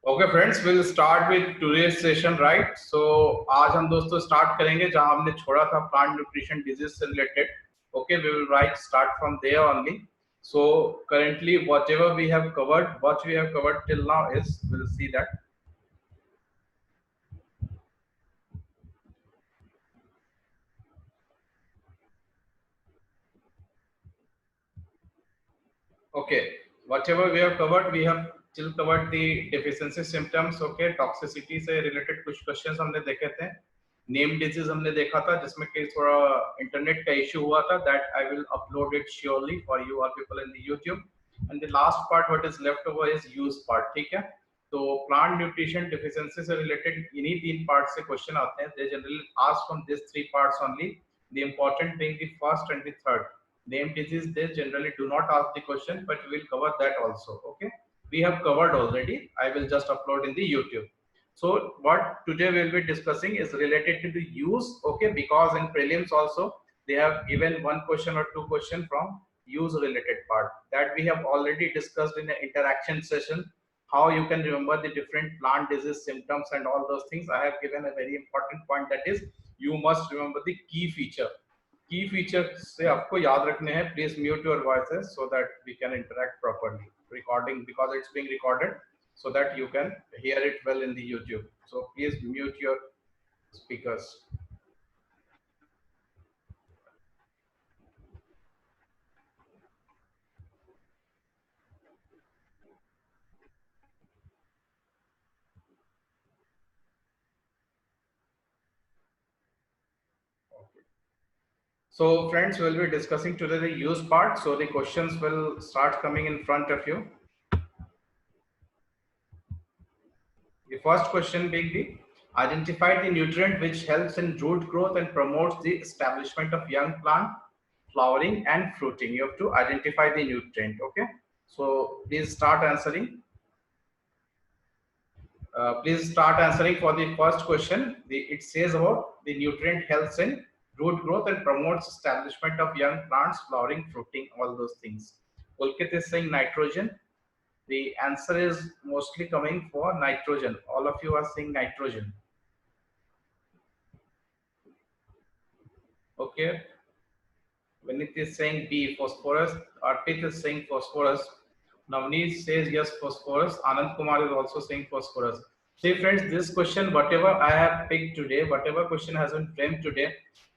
Okay friends, will start with today's session, right? So आज हम दोस्तों स्टार्ट करेंगे जहां हमने छोड़ा था, प्लांट न्यूट्रिशन डिजीज से related. Okay, we will right start from there only. So currently whatever we have covered, what we have covered till now is, we'll see that. Okay, whatever we have covered, we have still covered the deficiency symptoms. Okay, toxicity से related कुछ questions हमने देखे थे. Name disease हमने देखा था जिसमें कि थोड़ा इंटरनेट का इशू हुआ था. That I will upload it surely for you all people in the YouTube. And the last part what is left over is use part. ठीक है, तो प्लांट न्यूट्रिशन डिफिशिएंसी से रिलेटेड इन्हीं तीन पार्ट से क्वेश्चन आते हैं. They generally ask from this three parts only, the important being the first and the third. Name disease, they generally do not ask the question, but we will cover that also. Okay, we have covered already. I will just upload in the YouTube. So what today we will be discussing is related to the use. Okay, because in prelims also they have given one question or two question from use related part, that we have already discussed in the interaction session. How you can remember the different plant disease symptoms and all those things. I have given a very important point, that is you must remember the key feature. Key feature से आपको याद रखने हैं. Please mute your voices so that we can interact properly. Recording, because it's being recorded, so that you can hear it well in the YouTube. So please mute your speakers. So friends, we'll be discussing today the use part. So the questions will start coming in front of you. The first question being the identify the nutrient which helps in root growth and promotes the establishment of young plant flowering and fruiting. You have to identify the nutrient. Okay, so please start answering. Please start answering for the first question. It says about the nutrient helps in root growth and promotes establishment of young plants flowering, fruiting, all those things. Pulkit is saying nitrogen. The answer is mostly coming for nitrogen. All of you are saying nitrogen. Okay, Vinit is saying B, phosphorus. Arpit is saying phosphorus. Navneet says yes, phosphorus. Anand Kumar is also saying phosphorus. See friends, this question, whatever I have picked today, whatever question has been framed today,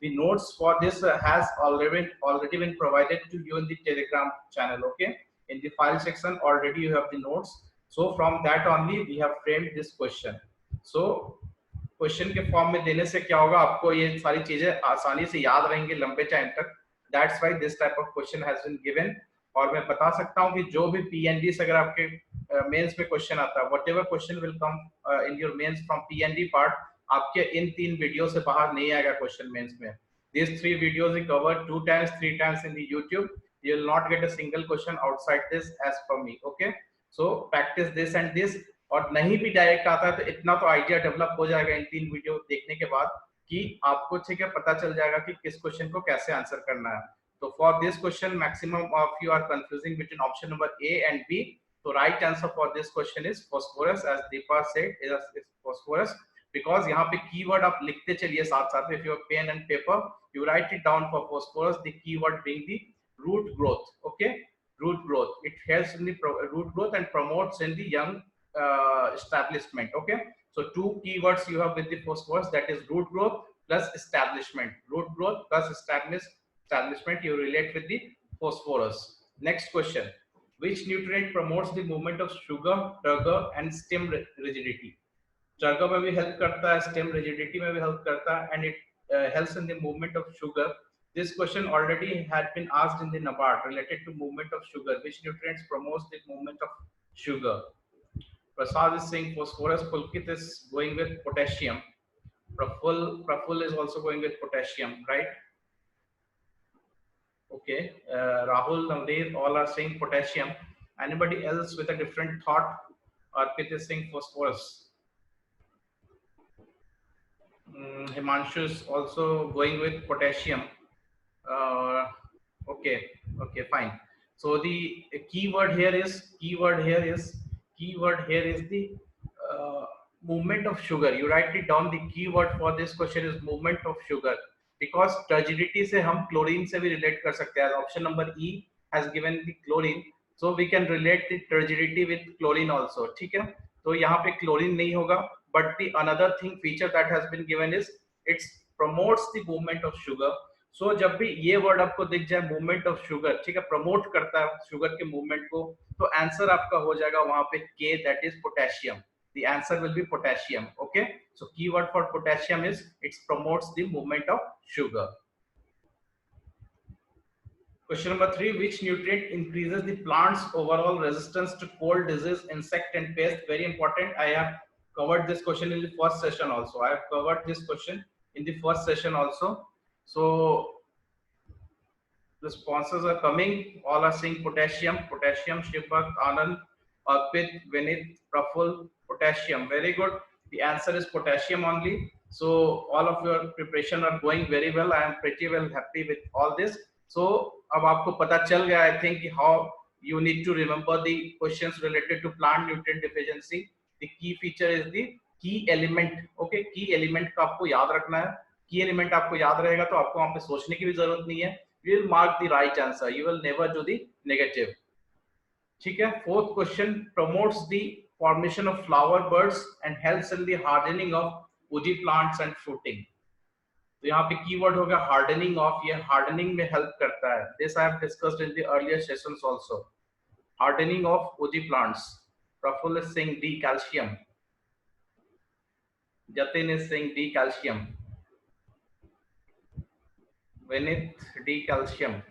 the notes for this has already been provided to you in the Telegram channel. Okay, in the file section already you have the notes. So from that only we have framed this question. So question के form में देने से क्या होगा, आपको ये सारी चीजें आसानी से याद रहेंगी लंबे टाइम तक. That's why this type of question has been given. और मैं बता सकता हूं कि जो भी पीएनडी से अगर आपके मेंस में क्वेश्चन आता है, whatever question will come in your mains from PND part, आपके इन तीन वीडियो से बाहर नहीं आएगा क्वेश्चन मेंस में. These three videos we covered 2 times, 3 times in the YouTube. You will not get a single question outside this as per me. Okay, so practice this and this. और नहीं भी direct आता है तो इतना तो idea develop हो जाएगा इन तीन वीडियो देखने के बाद कि आपको ठीक है पता चल जाएगा कि किस क्वेश्चन को कैसे आंसर करना है. तो for this question maximum of you are confusing between option number A and B. तो right answer for this question is phosphorus, as Deepa said, is phosphorus. Because यहाँ पे कीवर्ड आप लिखते चलिए साथ साथ. If you have pen and paper, you write it down for phosphorus, the keyword being the root growth. Okay, root growth, it helps in the root growth and promotes in the young establishment. Okay, so two keywords you have with the phosphorus, that is root growth plus establishment. Root growth plus establishment you relate with the phosphorus. Next question, which nutrient promotes the movement of sugar, turgor and stem rigidity? Turgor में भी help करता है, stem rigidity में भी help करता है, and it helps in the movement of sugar. This question already had been asked in the NABARD related to movement of sugar. Which nutrients promotes the movement of sugar? Prasad is saying phosphorus. Pulkit is going with potassium. Praful is also going with potassium, right? Okay, Rahul, Navdeep, all are saying potassium. Anybody else with a different thought? Arpit is saying phosphorus. Himanshu is also going with potassium. Okay, fine. So the keyword here is the movement of sugar. You write it down. The keyword for this question is movement of sugar, because turgidity से हम chlorine से भी relate कर सकते हैं. Option number E has given the chlorine, so we can relate the turgidity with chlorine also. ठीक है, तो यहाँ पे chlorine नहीं होगा, but the another thing feature that has been given is it promotes the movement of sugar. So जब भी ये वर्ड आपको दिख जाए मूवमेंट ऑफ शुगर, ठीक है, प्रमोट करता है शुगर के मूवमेंट को, तो आंसर आपका हो जाएगा वहां पे के, that is potassium. The answer will be potassium. Okay, so keyword for potassium is it promotes the movement of sugar. Question number 3, which nutrient increases the plant's overall resistance to cold, disease, insect and pest? Very important. I have covered this question in the first session also. I have covered this question in the first session also. So the sponsors are coming. All are saying potassium. Potassium, Shivak, Anand, Arpit, Vinith, Praful, potassium. Very good. The answer is potassium only. So all of your preparation are going very well. I am pretty well happy with all this. So अब आपको पता चल गया, I think, how you need to remember the questions related to plant nutrient deficiency. The key feature is the key element. Okay, key element का आपको याद रखना है. Key element आपको याद रहेगा तो आपको वहाँ पे सोचने की भी जरूरत नहीं है. You will mark the right answer. You will never do the negative. ठीक है. Fourth question, promotes the formation of flower buds and helps in the hardening of woody plants and fruiting. तो यहाँ पे कीवर्ड होगा hardening of. ये hardening में help करता है. This I have discussed in the earlier sessions also. Hardening of woody plants. Praful is saying D, calcium. Jatin is saying D, calcium. Vinith, D, calcium.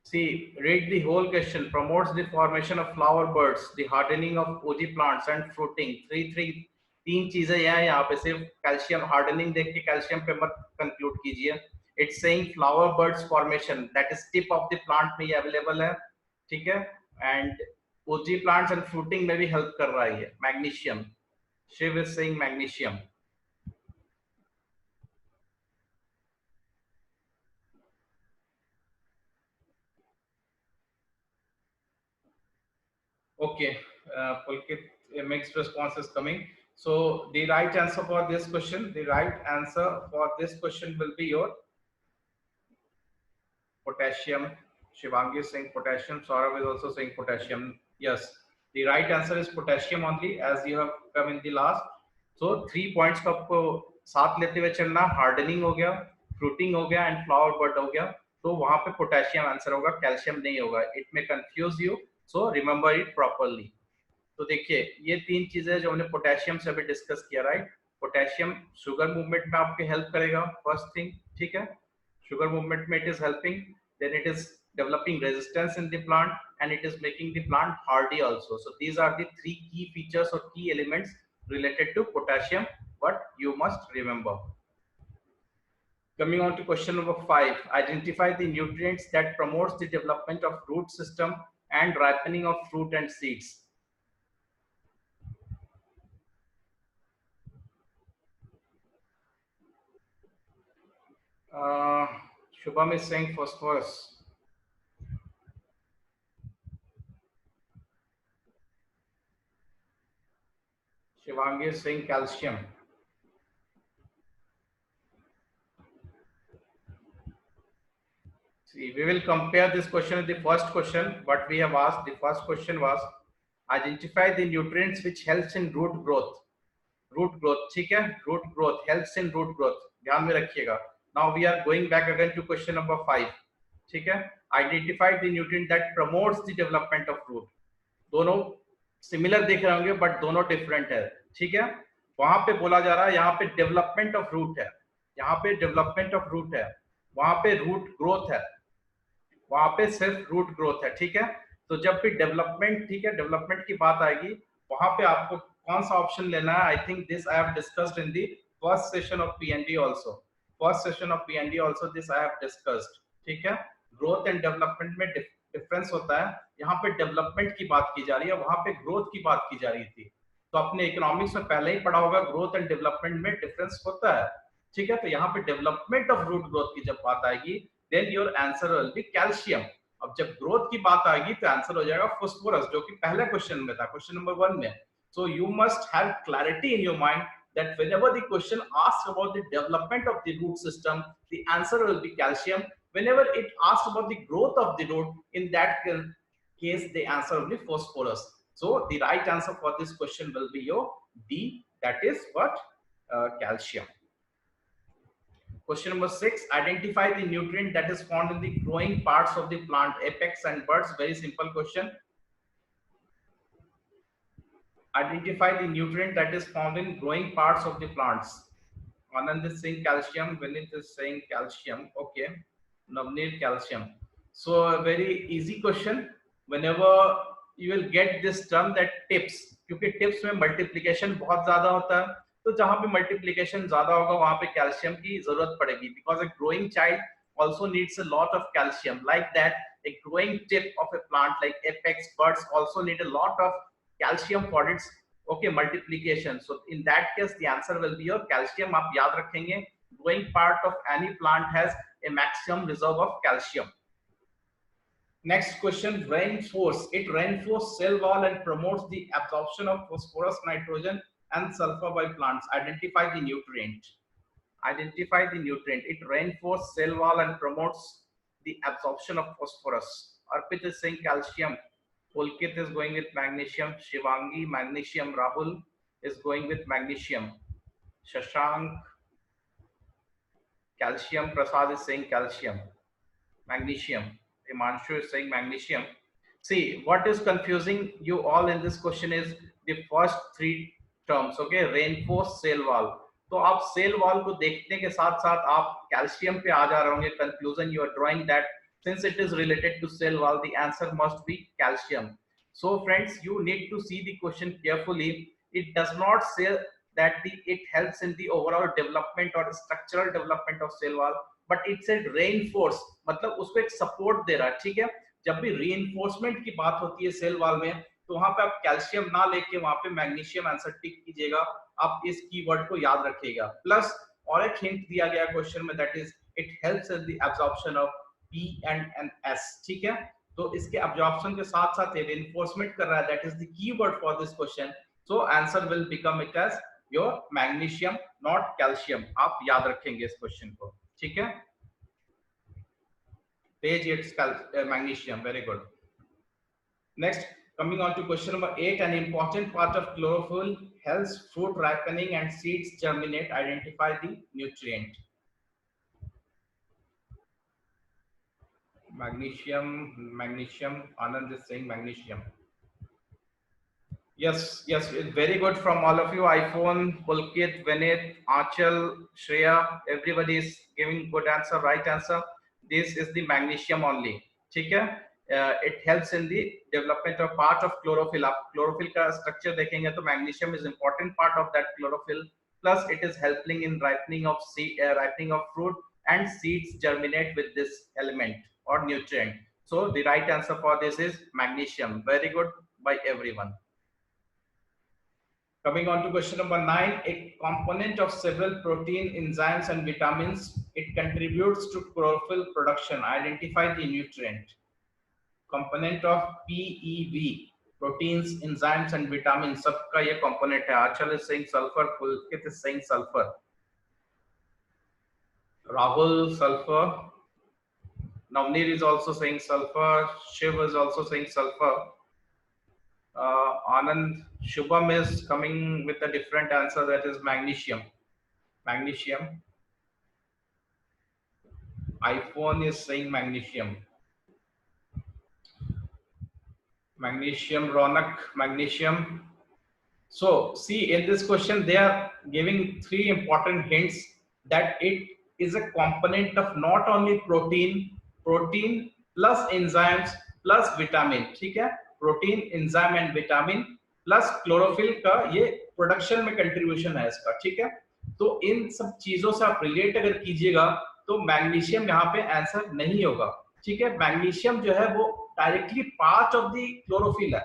See, read the whole question. Promotes the formation of flower buds, the hardening of woody plants and fruiting. तीन चीजें यहाँ पे सिर्फ calcium hardening देख के calcium पे मत conclude कीजिए. It's saying flower buds formation, that is tip of the plant में ये अवेलेबल है. ठीक है, and woody plants and fruiting में भी हेल्प कर रहा है. Magnesium, Shiv is saying magnesium. Okay, Pulkit, a mixed response is coming. So the right answer for this question, the right answer for this question will be your potassium. Shivangi is saying potassium. Saurav is also saying potassium. Yes, the right answer is potassium only, as you have come in the last. So 3 points को आपको साथ लेते हुए चलना. Hardening हो गया, fruiting हो गया एंड फ्लावर बड हो गया. तो वहां पे पोटेशियम आंसर होगा, कैल्शियम नहीं होगा. इट में confuse you, so remember it properly. तो देखिए ये तीन चीजें जो हमने पोटेशियम से अभी डिस्कस किया, राइट. पोटेशियम शुगर मूवमेंट में आपके हेल्प करेगा, फर्स्ट थिंग. ठीक है, शुगर मूवमेंट में it is helping. Then it is developing resistance in the plant and it is making the plant hardy also. So these are the 3 key features or key elements related to potassium, what you must remember. Coming on to question number 5, identify the nutrients that promotes the development of root system and ripening of fruit and seeds. Shubham is saying phosphorus. Shivangi is saying calcium. See, we will compare this question with the first question. What we have asked, the first question was identify the nutrients which helps in root growth. Root growth, ठीक है, root growth helps in root growth. ध्यान में रखिएगा. Now we are going back again to question number 5. ठीक है, identify the nutrient that promotes the development of root. दोनों similar दिख रहे होंगे बट दोनों डिफरेंट है. ठीक है, वहां पे बोला जा रहा है यहाँ पे डेवलपमेंट ऑफ रूट है, यहाँ पे डेवलपमेंट ऑफ रूट है, वहां पे रूट ग्रोथ है, वहां पे सिर्फ रूट ग्रोथ है. ठीक है, तो जब भी डेवलपमेंट, ठीक है, डेवलपमेंट की बात आएगी वहां पे आपको कौन सा ऑप्शन लेना है. I think this I have discussed in the first session of PND also. First session of PND also this I have discussed. ठीक है, ग्रोथ एंड डेवलपमेंट में डिफरेंस होता है. यहाँ पे डेवलपमेंट की बात की जा रही है, वहां पे ग्रोथ की बात की जा रही थी. तो आपने इकोनॉमिक्स में पहले ही पढ़ा होगा ग्रोथ एंड डेवलपमेंट में डिफरेंस होता है. ठीक है, तो यहाँ पे डेवलपमेंट ऑफ रूट ग्रोथ की जब बात आएगी then your answer will be calcium. अब जब ग्रोथ की बात आएगी तो आंसर हो जाएगा फास्फोरस, जो कि पहले क्वेश्चन में था, क्वेश्चन नंबर 1 में. So you must have clarity in your mind that whenever the question asks about the development of the root system, the answer will be calcium. Whenever it asks about the growth of the root, in that case the answer will be phosphorus. So the right answer for this question will be your D, that is what? Calcium. Question number 6, identify the nutrient that is found in the growing parts of the plant, apex and buds. Very simple question. Identify the nutrient that is found in growing parts of the plants. Anand is saying calcium, Vinit is saying calcium. Okay, Navneet calcium. So a very easy question. Whenever you will get this term that tips, क्योंकि tips में multiplication बहुत ज्यादा होता है, तो जहां पे multiplication ज्यादा होगा वहां पे कैल्शियम की जरूरत पड़ेगी, because a growing child also needs a lot of calcium. Like that, a growing tip of a plant like apex buds also need a lot of calcium for its multiplication. So in that case the answer will be your calcium. आप याद रखेंगे, growing part of any plant has a maximum reserve of calcium. Next question, reinforce. It reinforces cell wall and promotes the absorption of phosphorus, nitrogen and sulfur by plants. Identify the nutrient. Identify the nutrient. It reinforces cell wall and promotes the absorption of phosphorus. Arpit is saying calcium. Pulkit is going with magnesium. Shivangi, magnesium. Rahul is going with magnesium. Shashank, calcium. Prasad is saying calcium. Magnesium. Himanshu is saying magnesium. See, what is confusing you all in this question is the first three terms. Okay, reinforced cell wall. तो आप cell wall को देखने के साथ साथ आप calcium पे आ जा रहे होंगे. Conclusion you are drawing that since it is related to cell wall, the answer must be calcium. So friends, you need to see the question carefully. It does not say that it helps in the overall development or structural development of cell wall, but it said reinforce, मतलब उसको एक support दे रहा है. ठीक है, जब भी reinforcement की बात होती है सेल वॉल में, तो वहां पे आप कैल्शियम ना लेके वहां पे मैग्नीशियम आंसर टिक कीजिएगा. आप इस कीवर्ड को याद रखिएगा. प्लस और एक हिंट दिया गया क्वेश्चन में, that is it helps in the absorption of P and S. ठीक है, तो इसके एब्जॉर्प्शन के साथ साथ ये रेनफोर्समेंट कर रहा है. That is the keyword for this question. So answer will become it as your magnesium, not calcium. आप याद रखेंगे इस क्वेश्चन को. ठीक है, page it's magnesium. Very good. Next, coming on to question number 8, an important part of chlorophyll helps fruit ripening and seeds germinate. Identify the nutrient. Magnesium, magnesium. Anand is saying magnesium. Yes, yes, very good from all of you. iPhone, Pulkit, Vinit, Achal, Shreya, everybody is giving good answer, right answer. This is the magnesium only. ठीक है, it helps in the development of part of chlorophyll. आप chlorophyll का structure देखेंगे तो magnesium is important part of that chlorophyll. Plus it is helping in ripening of ripening of fruit, and seeds germinate with this element or nutrient. So the right answer for this is magnesium. Very good by everyone. Coming on to question number 9, a component of several protein, enzymes and vitamins. It contributes to chlorophyll production. Identify the nutrient. Component of PEV, proteins, enzymes and vitamins, सबका ये component है. Achal is saying sulfur, Pulkit is saying sulfur, Rahul sulfur, Navneet is also saying sulfur, Shiv is also saying sulfur, Anand, Shubham is coming with a different answer, that is magnesium. Magnesium. iPhone is saying magnesium. Magnesium, Ronak, magnesium. So see, in this question they are giving 3 important hints that it is a component of not only protein plus enzymes plus vitamin. ठीक है, protein, enzyme and vitamin plus chlorophyll का ये production में contribution है इसका. ठीक है, तो इन सब चीजों से आप रिलेट अगर कीजिएगा तो मैग्नीशियम यहाँ पे आंसर नहीं होगा. ठीक है, मैग्नीशियम जो है वो directly part of the chlorophyll है.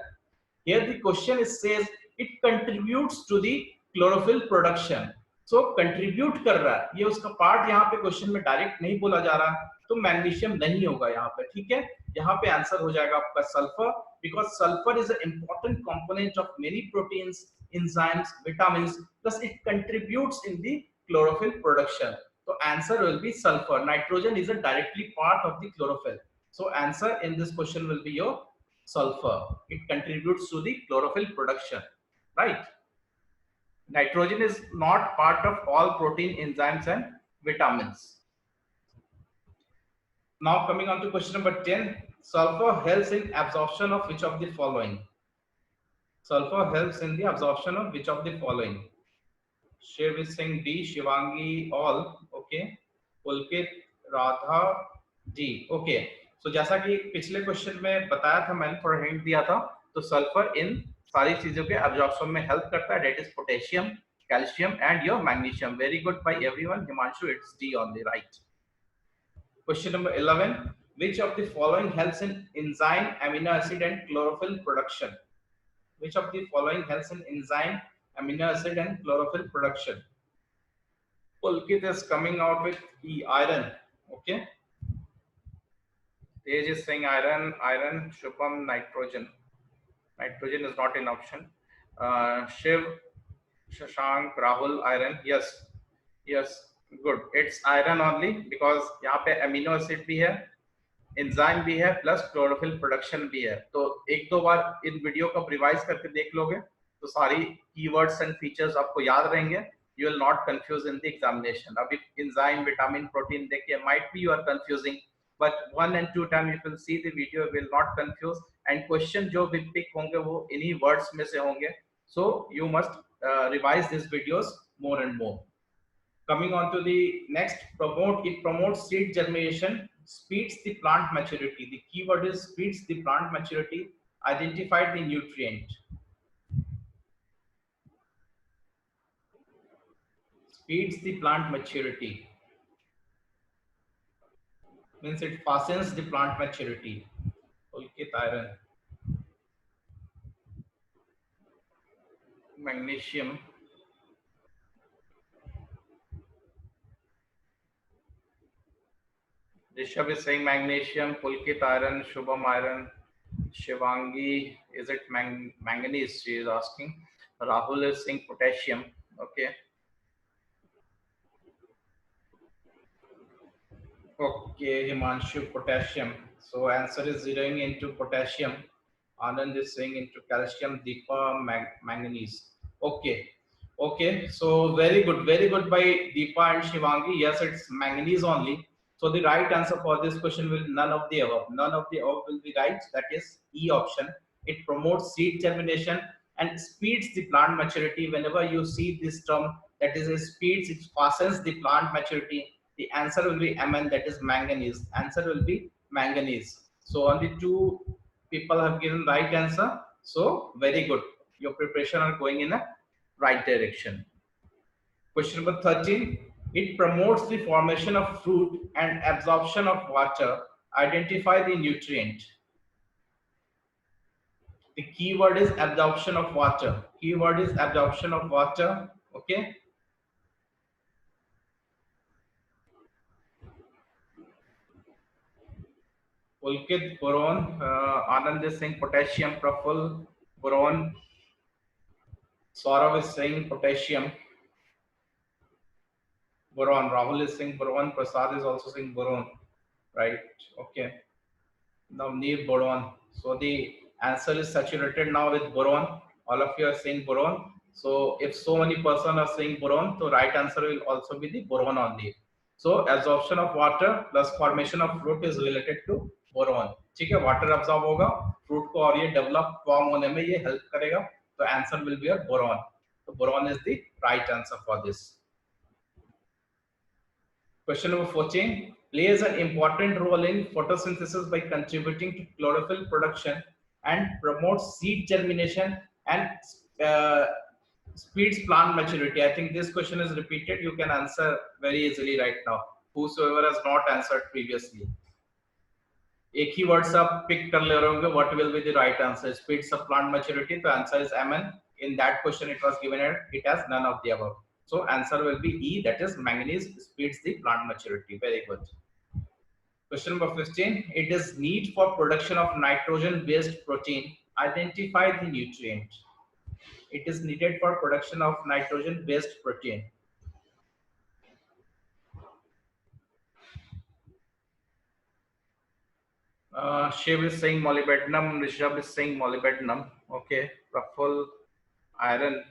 Here the question is says it contributes to the chlorophyll production. So contribute कर रहा है, ये उसका पार्ट यहाँ पे क्वेश्चन में डायरेक्ट नहीं बोला जा रहा, तो मैग्नीशियम नहीं होगा यहाँ पे. ठीक है, यहाँ पे आंसर हो जाएगा आपका sulphur, because sulfur is an important component of many proteins, enzymes, vitamins, plus it contributes in the chlorophyll production. So answer will be sulfur. Nitrogen is a directly part of the chlorophyll. So answer in this question will be your sulfur. It contributes to the chlorophyll production, right? Nitrogen is not part of all protein, enzymes and vitamins. Now coming on to question number 10. Sulfur helps in absorption of which of the following? Sulfur helps in the absorption of which of the following? Shiv is saying D, Shivangi all, okay. Pulkit, Radha, D, okay. So जैसा कि पिछले question में बताया था, मैंने थोड़ा hint दिया था, तो सल्फर इन सारी चीजों के एब्जॉर्प्शन में हेल्प करता है, that is potassium, calcium and your magnesium. Very good by everyone. Himanshu, it's D only, right. Question number 11. Which of the following helps in enzyme, amino acid and chlorophyll production? Which of the following helps in enzyme, amino acid and chlorophyll production? Pulkit is coming out with E, iron. Okay. Tej is saying iron, iron. Shubham, nitrogen. Nitrogen is not an option. Shiv, Shashank, Rahul, iron. Yes, yes, good. It's iron only because यहाँ पे amino acid भी है, enzyme भी है, plus chlorophyll production भी है. तो एक दो बार इन वीडियो को रिवाइज करके देख लोगे तो सारी keywords and features आपको याद रहेंगे. You will not confuse in the examination. अभी enzyme, vitamin, protein देखिए, might be you are confusing, but 1 and 2 time you will see the video, will not confuse, and question जो भी pick होंगे वो इन्हीं words में से होंगे. So you must revise these videos more and more. Coming on to the next, it promotes seed germination, speeds the plant maturity. The keyword is speeds the plant maturity. Identify the nutrient. Speeds the plant maturity. Means it fastens the plant maturity. Pulkit, iron. Magnesium. Rishabh is saying magnesium. Pulkit, iron. Shubham, iron. Shivangi, is it manganese? She is asking. Rahul is saying potassium. Okay. Okay, Himanshu, potassium. So answer is zeroing into potassium. Anand is saying into calcium. Deepa, manganese. Okay. Okay. So very good by Deepa and Shivangi. Yes, it's manganese only. So the right answer for this question will none of the above. None of the above will be right. That is E option. It promotes seed germination and speeds the plant maturity. Whenever you see this term, that is, it speeds, it fastens the plant maturity. The answer will be Mn, that is manganese. Answer will be manganese. So only 2 people have given right answer. So very good. Your preparation are going in a right direction. Question number 13. It promotes the formation of fruit and absorption of water. Identify the nutrient. The keyword is absorption of water. Keyword is absorption of water. Okay. Pulkit, boron. Anand is saying potassium. Praful, boron. Saurav is saying potassium. Boron. Rahul is saying boron. Prasad is also saying boron. Right. Okay. Now need boron. So the answer is saturated now with boron. All of you are saying boron. So if so many persons are saying boron, so right answer will also be the boron only. So absorption of water plus formation of fruit is related to boron. ठीक है, water absorb होगा fruit को और ये develop form होने में ये help करेगा. तो answer will be a boron. So boron is the right answer for this. Question number 14. Plays an important role in photosynthesis by contributing to chlorophyll production and promotes seed germination and speeds plant maturity. I think this question is repeated. You can answer very easily right now. Whosoever has not answered previously. एक ही word आप pick कर ले रहे होंगे. What will be the right answer? Speeds of plant maturity. The answer is Mn. In that question, it was given it as none of the above. So answer will be E, that is manganese speeds the plant maturity. Very good. Question number 15. It is need for production of nitrogen based protein. Identify the nutrient. it is needed for production of nitrogen based protein? Shiv is saying molybdenum, Rishabh is saying molybdenum. Okay, Praful, iron,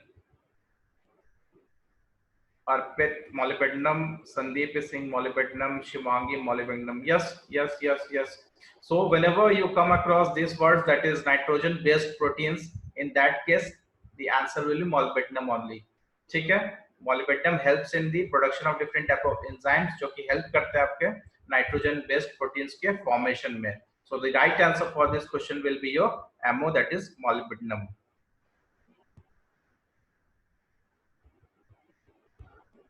Arpit, molybdenum, Sandeep is saying molybdenum, Shivangi, molybdenum. Yes, yes, yes, yes. So whenever you come across these words, that is nitrogen based proteins, in that case the answer will be molybdenum only. ठीक है? Molybdenum helps in the production of different type of enzymes जो कि help करते हैं आपके nitrogen based proteins के formation में. So the right answer for this question will be your ammo, that is molybdenum.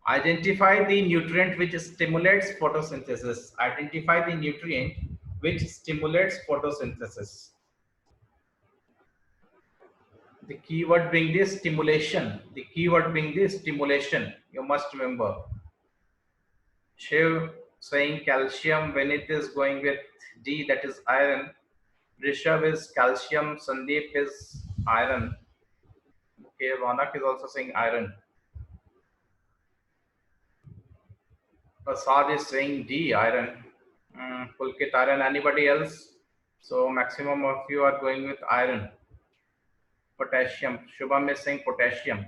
Identify the nutrient which stimulates photosynthesis. Identify the nutrient which stimulates photosynthesis. The keyword being the stimulation. The keyword being the stimulation. You must remember. Shiv saying calcium. Vinith is going with D, that is iron. Rishabh is calcium. Sandeep is iron. Okay, Ronak is also saying iron. Prasad is saying D, iron. Pulkit, iron. Anybody else? So maximum of you are going with iron. Potassium. Shubham is saying potassium.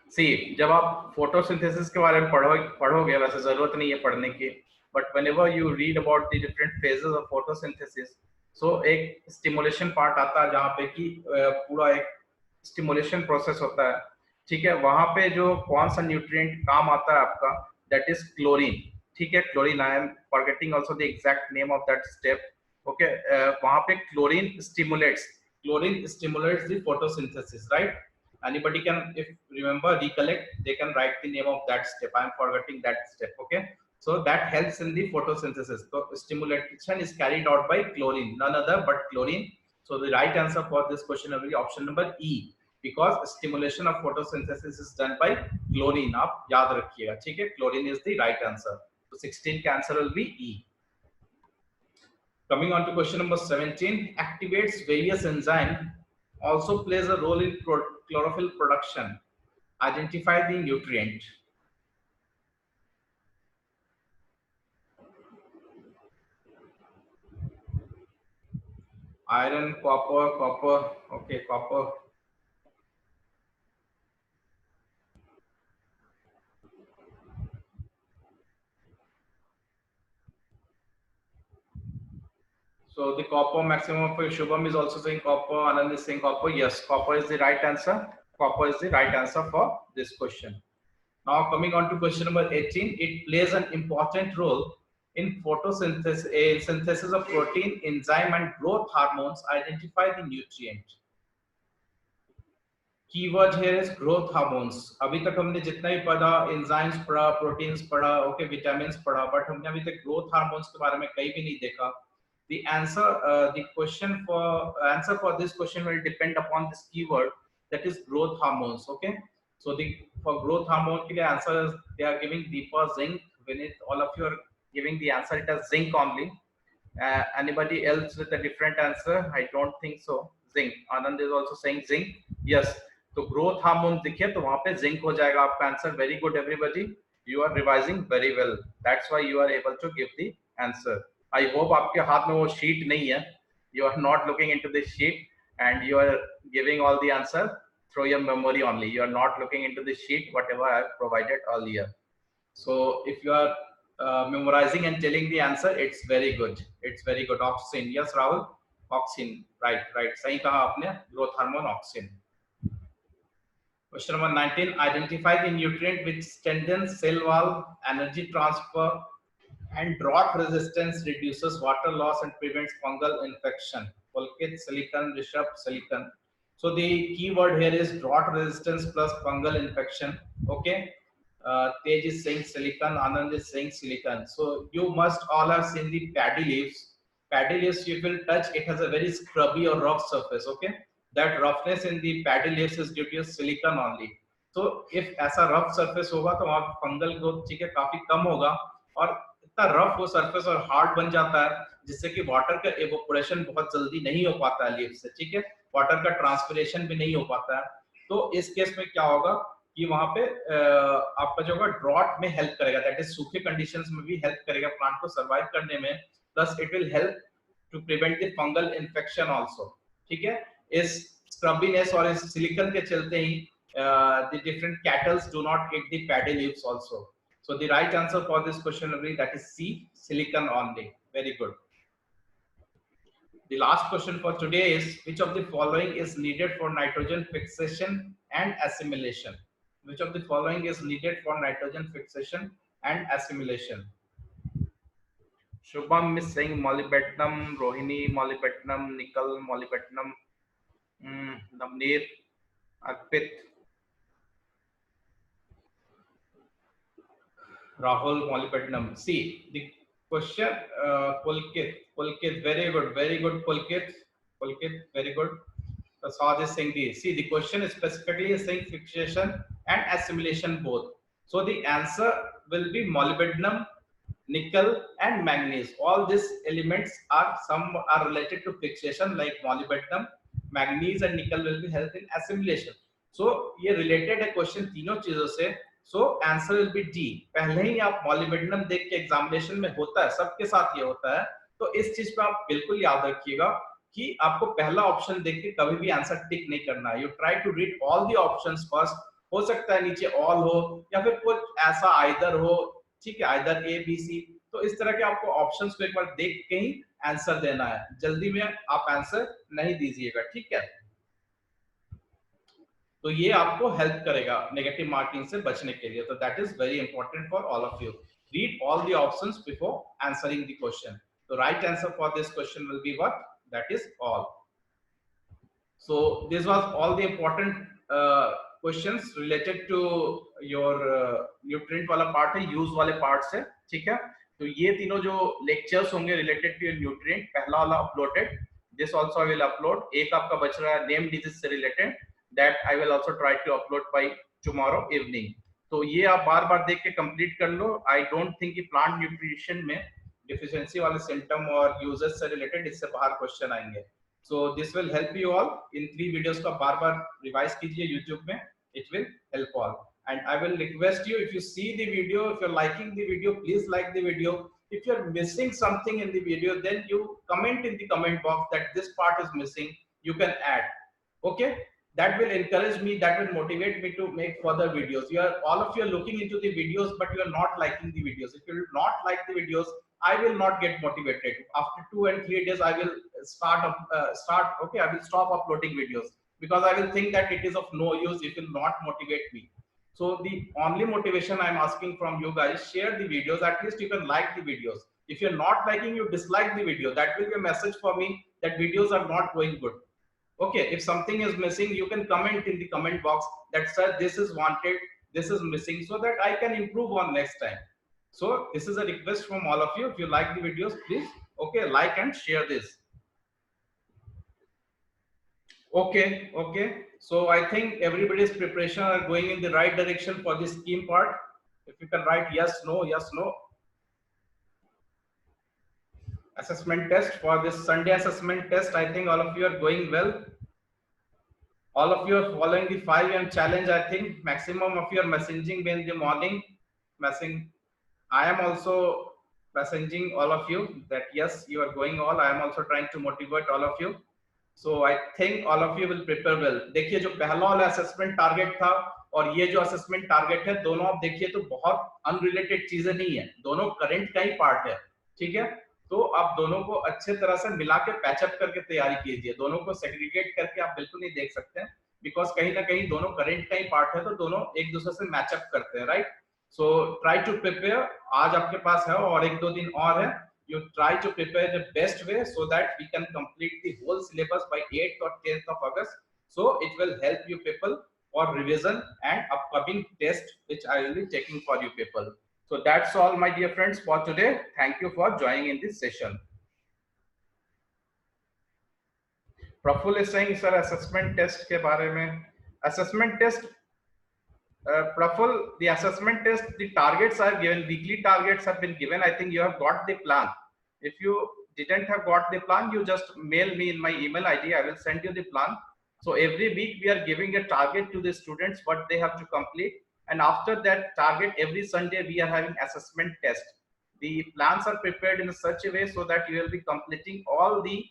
See, जब आप photosynthesis के बारे में पढ़ोगे वैसे जरूरत नहीं है पढ़ने की, but whenever you read about the different phases of photosynthesis, so एक stimulation part आता है जहाँ पे कि पूरा एक stimulation process होता है, ठीक है? वहाँ पे जो कौन सा nutrient काम आता है आपका, that is chlorine, ठीक है? Chlorine, I am forgetting also the exact name of that step. Okay, वहाँ पे chlorine stimulates the photosynthesis, right? Anybody can, if remember, recollect, they can write the name of that step. I am forgetting that step. Okay, so that helps in the photosynthesis. So stimulation is carried out by chlorine, none other but chlorine. So the right answer for this question will be option number E, because stimulation of photosynthesis is done by chlorine. आप याद रखिएगा, ठीक है? Chlorine is the right answer. So 16 का answer will be E. Coming on to question number 17, activates various enzyme, also plays a role in chlorophyll production. Identify the nutrient. Iron, copper. Okay, copper. So the copper maximum for Shubham is also saying copper. Anand is saying copper. Yes, copper is the right answer. Copper is the right answer for this question. Now coming on to question number 18, it plays an important role in photosynthesis, synthesis of protein, enzyme and growth hormones. Identify the nutrient. Keyword here is growth hormones. अभी तक हमने जितना भी पढ़ा, enzymes पढ़ा, proteins पढ़ा, okay, vitamins पढ़ा, but हमने अभी तक growth hormones के बारे में कहीं भी नहीं देखा. The answer for this question will depend upon this keyword, that is growth hormones. Okay, so for growth hormone के लिए answer is, they are giving Deepa, zinc. Vinith, all of you are giving the answer it as zinc only. Anybody else with a different answer? I don't think so. Zinc. Anand is also saying zinc. Yes. तो growth hormone दिखे तो वहां पे zinc हो जाएगा आपका आंसर. Very good everybody, you are revising very well. That's why you are able to give the answer. I hope आपके हाथ में वो शीट नहीं है. You are not looking into this sheet and you are giving all the answer through your memory only. You are not looking into the sheet whatever I have provided earlier. So if you are memorizing and telling the answer, it's very good. It's very good. Auxin. Yes, Rahul. Auxin. Right. सही कहा आपने. Growth hormone auxin. Question number 19. Identify the nutrient which strengthens cell wall, energy transfer, and drought resistance, reduces water loss, and prevents fungal infection. Pulkit, silicon. Rishabh, silicon. So the keyword here is drought resistance plus fungal infection. Okay. Tej is saying silicon, Anand is saying silicon. So you must all have seen the paddy leaves. Paddy leaves, you will touch, it has a very scrubby or rough surface. Okay, that roughness in the paddy leaves is due to silicon only. So if ऐसा rough surface होगा तो वहाँ fungal growth ठीक है काफी कम होगा, और इतना rough वो surface और hard बन जाता है जिससे कि वाटर का एवोपोरेशन बहुत जल्दी नहीं हो पाता है लीफ से, ठीक है, वाटर का ट्रांसपिरेशन भी नहीं हो पाता है। तो इस केस में क्या होगा कि वहां पे आपका जो होगा ड्रॉट में हेल्प करेगा, दैट इज सूखे कंडीशंस में भी हेल्प करेगा प्लांट को सर्वाइव करने में, plus it will help to prevent the fungal infection also, ठीक है। इस स्क्रबिनेस और इस सिलिकॉन के चलते ही the different cattles do not eat the paddy leaves also. So the right answer for this question will be that is C, silicon only. Very good. The last question for today is which of the following is needed for nitrogen fixation and assimilation? Which of the following is needed for nitrogen fixation and assimilation? Shubham is saying molybdenum, Rohini molybdenum, nickel molybdenum, Navneer, Arpit, Rahul molybdenum. See the question, Pulkit, very good, Pulkit, very good. Saad is saying this. See, the question is specifically is saying fixation and assimilation both. So the answer will be molybdenum, nickel, and manganese. All these elements are related to fixation, like molybdenum, manganese, and nickel will be help in assimilation. So ये related है question तीनों चीजों से. So answer will be D. पहले ही आप molybdenum देख के examination में होता है, सबके साथ ये होता है, तो इस चीज पे आप बिल्कुल याद रखिएगा कि आपको पहला ऑप्शन देख के कभी भी आंसर टिक नहीं करना है। You try to read all the options first, हो सकता है नीचे ऑल हो या फिर कुछ ऐसा आइदर हो, ठीक है, आइदर ए बी सी, तो इस तरह के आपको ऑप्शंस को एक बार देख के ही आंसर देना है, जल्दी में आप आंसर नहीं दीजिएगा, ठीक है। तो ये आपको हेल्प करेगा नेगेटिव मार्किंग से बचने के लिए, तो that is very important for all of you. Read all the options before answering the question. तो right answer for this question will be what, that is all. So this was all the important questions related to your nutrient वाला part है, use वाले part से, ठीक है। तो ये तीनों जो लेक्चर्स होंगे रिलेटेड टू योर न्यूट्रिएंट, पहला वाला uploaded, this also I will upload, एक आपका बच रहा है नेम डिजीज से related, that I will also try to upload by tomorrow evening. तो ये आप बार बार देख के कंप्लीट कर लो। आई डोंट थिंक कि प्लांट न्यूट्रिशन में डिफिशियंसी वाले सिम्टम और यूजेस से रिलेटेड इससे बाहर क्वेश्चन आएंगे। So this will help you all in 3 videos को बार बार रिवाइज कीजिए YouTube में, it will help all. And I will request you, if you see the video, if you're liking the video, please like the video. If you're missing something in the video, then you comment in the comment box that this part is missing, you can add, okay. That will encourage me, that will motivate me to make further videos. All of you are looking into the videos, but you are not liking the videos. If you do not like the videos, I will not get motivated. After 2 and 3 days, I will okay, I will stop uploading videos, because I will think that it is of no use. It will not motivate me. So the only motivation I'm asking from you guys, share the videos. At least you can like the videos. If you're not liking, you dislike the video. That will be a message for me that videos are not going good. Okay, if something is missing, you can comment in the comment box that sir, this is wanted, this is missing, so that I can improve on next time. So this is a request from all of you. If you like the videos, please, okay, like and share this. Okay, so I think everybody's preparation are going in the right direction for the scheme part. If you can write yes, no, yes, no. Assessment test for this Sunday assessment test, I think all of you are going well. All of you are following the 5 AM challenge. I think maximum of you are messaging me in the morning. I am also messaging all of you that yes, you are going all. I am also trying to motivate all of you. So I think all of you will prepare well. देखिए जो पहला वाला assessment target था और ये जो assessment target है, दोनों आप देखिए तो बहुत unrelated चीजें नहीं है, दोनों current का ही part है, ठीक है। तो आप दोनों को अच्छे तरह से मिला के पैचअप करके तैयारी कीजिए, दोनों को सेग्रीगेट करके आप बिल्कुल नहीं देख सकते हैं, बिकॉज कहीं ना कहीं दोनों करंट का ही पार्ट है, तो दोनों एक दूसरे से मैचअप करते हैं, right. So try to prepare, आज आपके पास है और 1-2 दिन और है, you try to prepare the best way so that we can complete the whole syllabus by 8th or 10th of August. So it will help you people for revision and upcoming test which I will be taking for you people. So that's all my dear friends for today. Thank you for joining in this session. Praful is saying sir assessment test के बारे में, assessment test Praful, the assessment test, the targets are given, weekly targets have been given. I think you have got the plan. If you didn't have got the plan, you just mail me in my email ID. I will send you the plan. So every week we are giving a target to the students what they have to complete, and after that target, every Sunday we are having assessment test. The plans are prepared in such a way so that you will be completing all the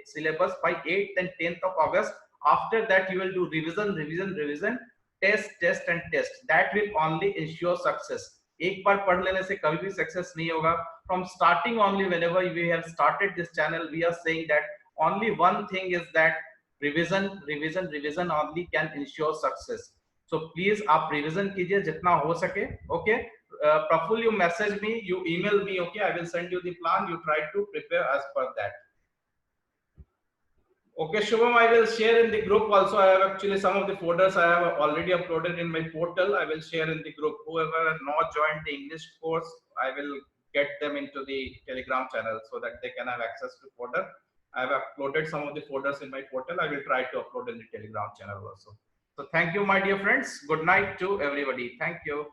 syllabus by 8th and 10th of August. After that you will do revision, test and test. That will only ensure success. एक बार पढ़ लेने से कभी भी success नहीं होगा. From starting only, whenever we have started this channel, we are saying that only one thing is that revision only can ensure success. So please आप revision कीजिए जितना हो सके. Okay, Praful, you message me, you email me. Okay, I will send you the plan. You try to prepare as per that. Okay, Shubham, I will share in the group also. I have actually some of the folders I have already uploaded in my portal. I will share in the group. Whoever has not joined the English course, I will get them into the Telegram channel so that they can have access to folder. I have uploaded some of the folders in my portal. I will try to upload in the Telegram channel also. So thank you, my dear friends. Good night to everybody. Thank you.